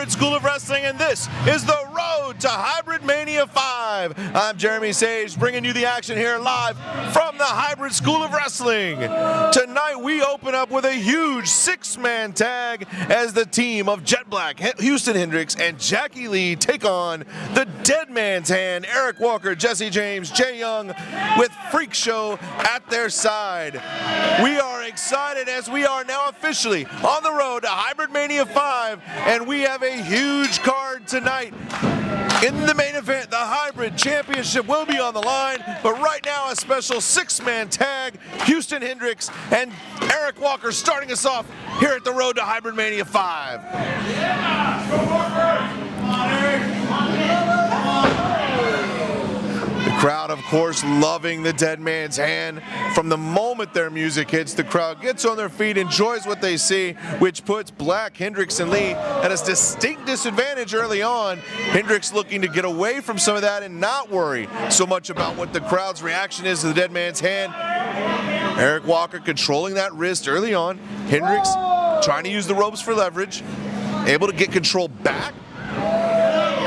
School of Wrestling, and this is the road to Hybrid Mania 5. I'm Jeremy Sage, bringing you the action here live from the Hybrid School of Wrestling. Tonight we open up with a huge six-man tag as the team of Jet Black, Houston Hendricks, and Jacky Lee take on the Deadman's Hand, Eric Walker, Jesse James, Jay Young, with Freak Show at their side. We are excited as we are now officially on the road to Hybrid Mania 5, and we have a huge card tonight. In the main event, the Hybrid Championship will be on the line, but right now a special six-man tag, Houston Hendricks and Eric Walker starting us off here at the road to Hybrid Mania 5. The crowd, of course, loving the Deadman's Hand. From the moment their music hits, the crowd gets on their feet, enjoys what they see, which puts Black, Hendricks, and Lee at a distinct disadvantage early on. Hendricks looking to get away from some of that and not worry so much about what the crowd's reaction is to the Deadman's Hand. Eric Walker controlling that wrist early on. Hendricks trying to use the ropes for leverage, able to get control back.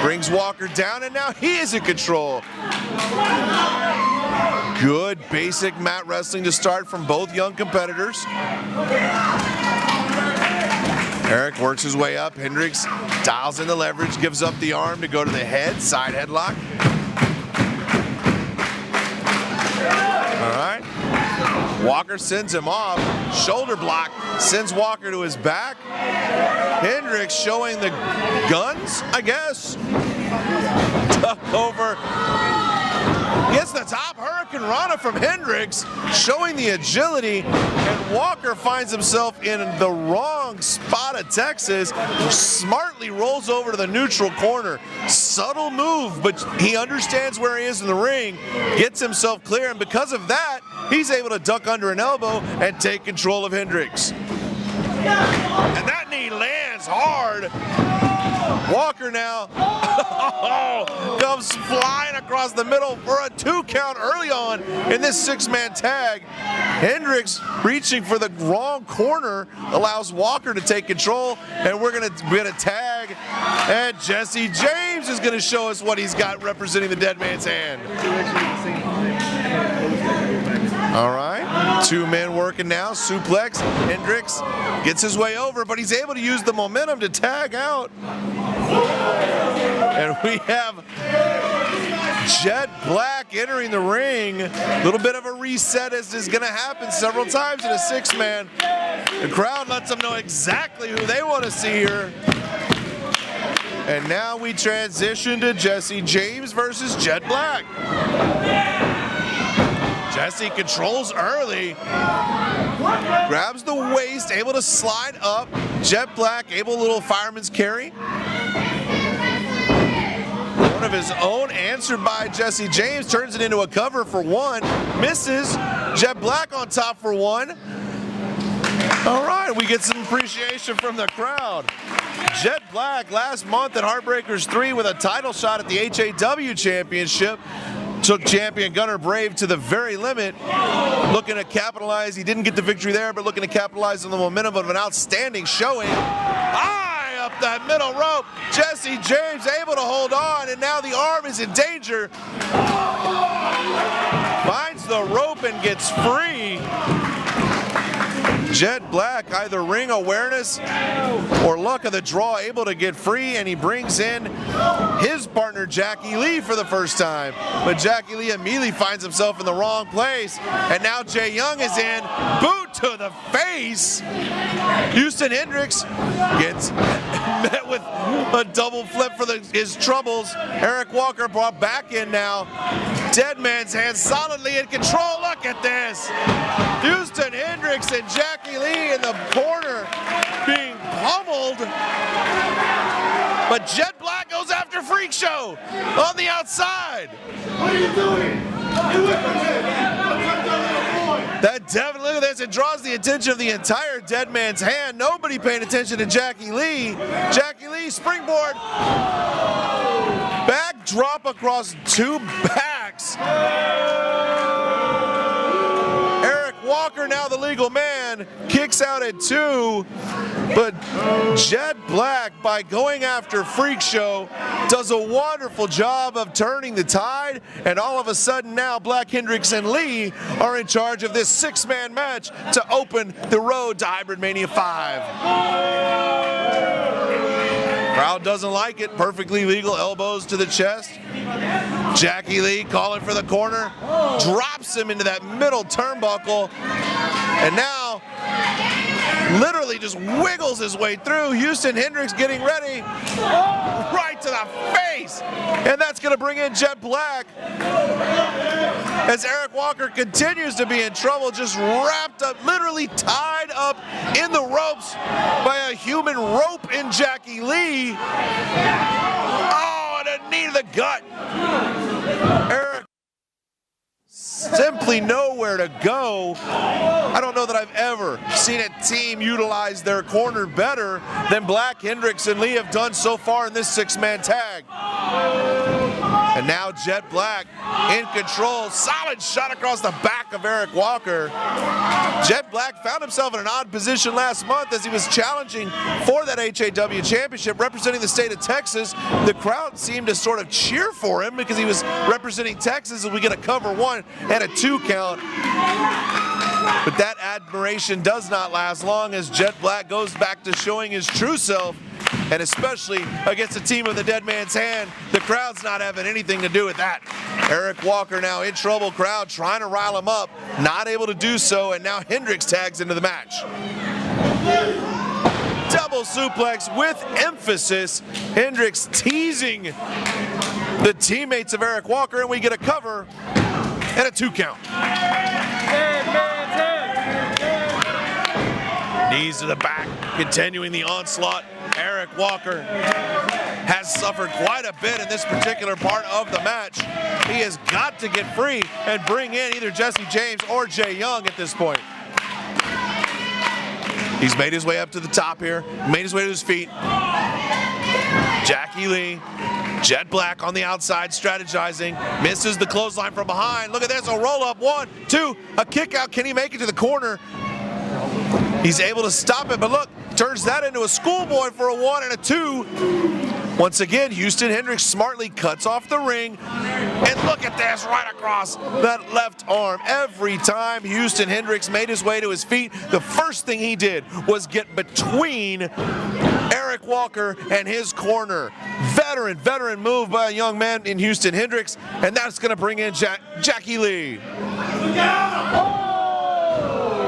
Brings Walker down, and now he is in control. Good basic mat wrestling to start from both young competitors. Eric works his way up. Hendricks dials in the leverage, gives up the arm to go to the head, side headlock. All right. Walker sends him off. Shoulder block sends Walker to his back. Hendricks showing the guns, I guess. Duck over. Gets the top Hurricane Rana from Hendricks, showing the agility, and Walker finds himself in the wrong spot of Texas. Smartly rolls over to the neutral corner. Subtle move, but he understands where he is in the ring, gets himself clear, and because of that, he's able to duck under an elbow and take control of Hendricks. And that knee lands hard. Walker now comes flying across the middle for a 2 count early on in this 6-man tag. Hendricks reaching for the wrong corner allows Walker to take control, and we're gonna tag, and Jesse James is gonna show us what he's got representing the Deadman's hand. All right, 2 men working now, suplex. Hendricks gets his way over, but he's able to use the momentum to tag out. And we have Jett Black entering the ring. A little bit of a reset as is going to happen several times in a 6-man. The crowd lets them know exactly who they want to see here. And now we transition to Jesse James versus Jett Black. Jesse controls early, grabs the waist, able to slide up. Jett Black able a little fireman's carry. One of his own answered by Jesse James, turns it into a cover for 1, misses. Jett Black on top for 1. All right, we get some appreciation from the crowd. Jett Black last month at Heartbreakers 3 with a title shot at the HAW Championship. Took champion Gunner Brave to the very limit, looking to capitalize. He didn't get the victory there, but looking to capitalize on the momentum of an outstanding showing. High up that middle rope, Jesse James able to hold on, and now the arm is in danger. Finds the rope and gets free. Jett Black, either ring awareness or luck of the draw, able to get free, and he brings in his partner Jacky Lee for the first time. But Jacky Lee immediately finds himself in the wrong place, and now Jay Young is in. Boot to the face. Houston Hendricks gets met with a double flip for his troubles. Eric Walker brought back in now. Deadman's hand solidly in control. Look at this. Houston Hendricks and Jacky Lee in the corner being pummeled. But Jett Black goes after Freak Show on the outside. What are you doing? That definitely, look at this, it draws the attention of the entire Deadman's hand. Nobody paying attention to Jacky Lee. Jacky Lee, springboard. Backdrop across 2 backs. Walker, now the legal man, kicks out at 2, but Jett Black, by going after Freak Show, does a wonderful job of turning the tide, and all of a sudden now Black, Hendricks, and Lee are in charge of this 6-man match to open the road to Hybrid Mania 5. Crowd doesn't like it. Perfectly legal elbows to the chest. Jacky Lee calling for the corner, drops him into that middle turnbuckle, and now literally just wiggles his way through. Houston Hendricks getting ready, right to the face, and that's going to bring in Jett Black as Eric Walker continues to be in trouble, just wrapped up, literally tied up in the ropes by a human rope in Jacky Lee. Oh, and a knee to the gut. Eric simply nowhere to go. I don't know that I've ever seen a team utilize their corner better than Black, Hendricks, and Lee have done so far in this 6-man tag. And now Jett Black in control. Solid shot across the back of Eric Walker. Jett Black found himself in an odd position last month as he was challenging for that HAW championship, representing the state of Texas. The crowd seemed to sort of cheer for him because he was representing Texas, and we get a cover 1 and a 2 count. But that admiration does not last long as Jett Black goes back to showing his true self, and especially against a team of the Deadman's hand, the crowd's not having anything to do with that. Eric Walker now in trouble, crowd trying to rile him up, not able to do so, and now Hendricks tags into the match. Double suplex with emphasis. Hendricks teasing the teammates of Eric Walker, and we get a cover and a 2 count. Knees to the back, continuing the onslaught. Eric Walker has suffered quite a bit in this particular part of the match. He has got to get free and bring in either Jesse James or Jay Young at this point. He's made his way up to the top here, made his way to his feet. Jacky Lee, Jett Black on the outside strategizing, misses the clothesline from behind. Look at this, a roll up, 1, 2, a kick out. Can he make it to the corner? He's able to stop it, but look, turns that into a schoolboy for a 1 and a 2. Once again, Houston Hendricks smartly cuts off the ring, and look at this, right across that left arm. Every time Houston Hendricks made his way to his feet, the first thing he did was get between Eric Walker and his corner. Veteran move by a young man in Houston Hendricks, and that's going to bring in Jacky Lee.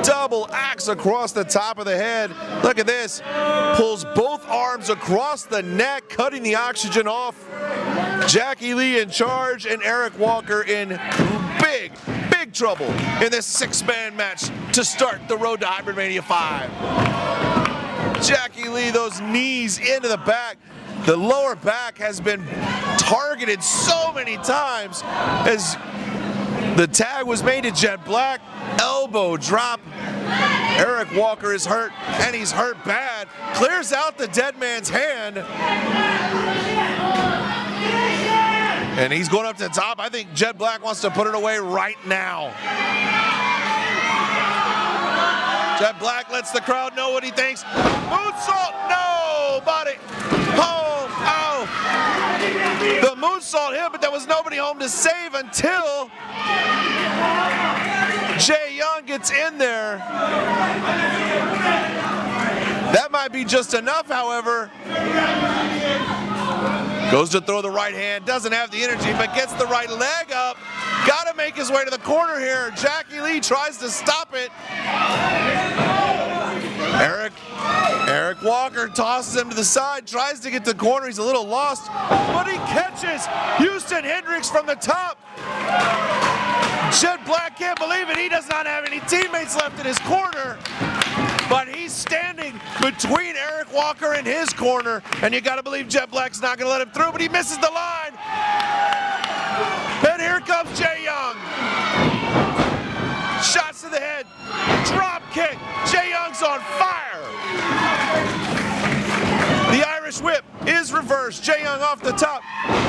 Double axe across the top of the head. Look at this. Pulls both arms across the neck, cutting the oxygen off. Jacky Lee in charge, and Eric Walker in big trouble in this 6-man match to start the road to Hybrid Mania 5. Jacky Lee, those knees into the back. The lower back has been targeted so many times as the tag was made to Jett Black. Elbow drop. Eric Walker is hurt, and he's hurt bad. Clears out the Deadman's hand. And he's going up to the top. I think Jett Black wants to put it away right now. Jett Black lets the crowd know what he thinks. Moonsault, nobody home. Oh, the moonsault hit, but there was nobody home to save until Jae Young gets in there. That might be just enough, however. Goes to throw the right hand, doesn't have the energy, but gets the right leg up. Got to make his way to the corner here. Jacky Lee tries to stop it. Eric Walker tosses him to the side, tries to get the corner. He's a little lost, but he catches Houston Hendricks from the top. Jett Black can't believe it. He does not have any teammates left in his corner, but he's standing between Eric Walker and his corner, and you got to believe Jett Black's not going to let him through, but he misses the line. And here comes Jae Young. Shots to the head, drop kick. Jae Young's on fire. The Irish whip is reversed. Jae Young off the top.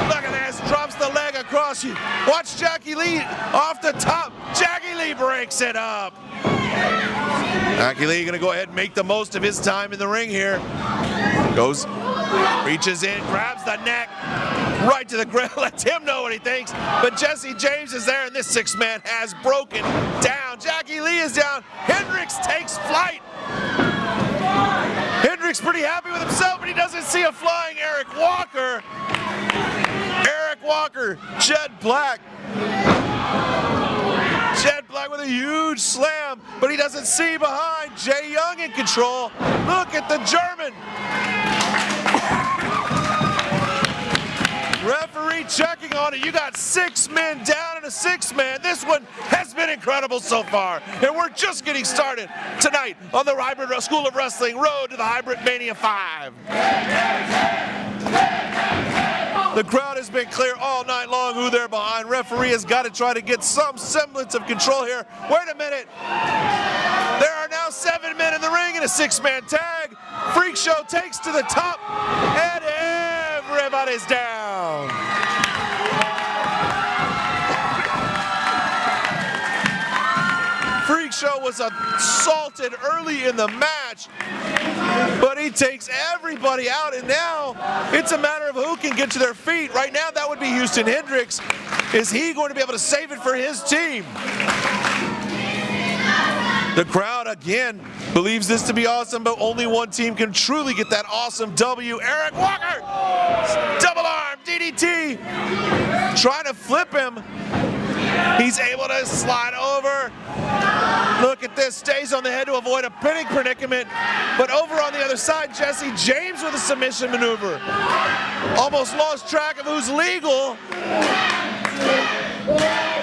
Look at this, drops the leg across you. Watch Jacky Lee off the top. Jacky Lee breaks it up. Jacky Lee gonna go ahead and make the most of his time in the ring here. Goes, reaches in, grabs the neck, right to the ground, lets him know what he thinks. But Jesse James is there, and this 6-man has broken down. Jacky Lee is down. Hendricks takes flight. Hendricks pretty happy with himself, but he doesn't see a flying Eric Walker. Eric Walker, Jett Black. Jett Black with a huge slam, but he doesn't see behind. Jae Young in control. Look at the German. Referee checking on it. You got 6 men down and a 6-man. This one has been incredible so far. And we're just getting started tonight on the Hybrid School of Wrestling road to the Hybrid Mania 5. The crowd has been clear all night long who they're behind. Referee has got to try to get some semblance of control here. Wait a minute. There are now 7 men in the ring in a 6-man tag. Freak Show takes to the top, and everybody's down. Freak Show was assaulted early in the match, but he takes everybody out, and now it's a matter of who can get to their feet. Right now, that would be Houston Hendricks. Is he going to be able to save it for his team? The crowd, again, believes this to be awesome, but only one team can truly get that awesome W. Eric Walker! Double arm, DDT! Trying to flip him. He's able to slide over. Look at this, stays on the head to avoid a pinning predicament. But over on the other side, Jesse James with a submission maneuver. Almost lost track of who's legal.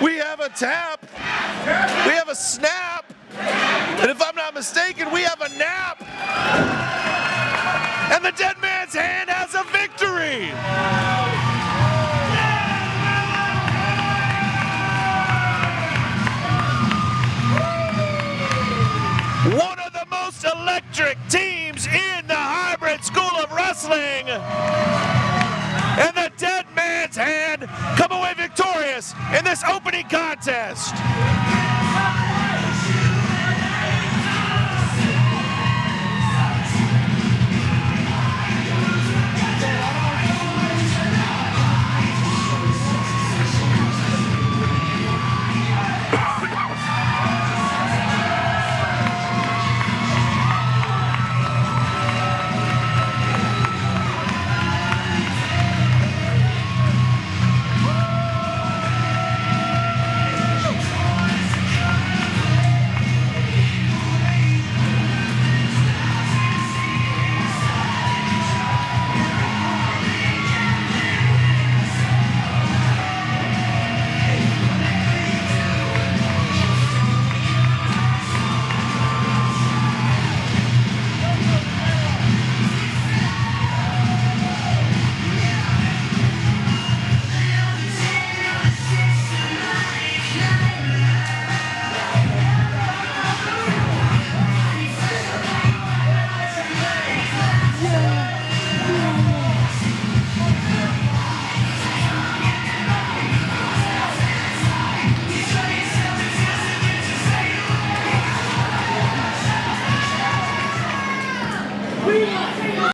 We have a tap. We have a snap. And if I'm not mistaken, we have a nap. And the Deadman's hand has a victory. One of the most electric teams in the Hybrid School of Wrestling. Wrestling. And the Dead Man's Hand come away victorious in this opening contest.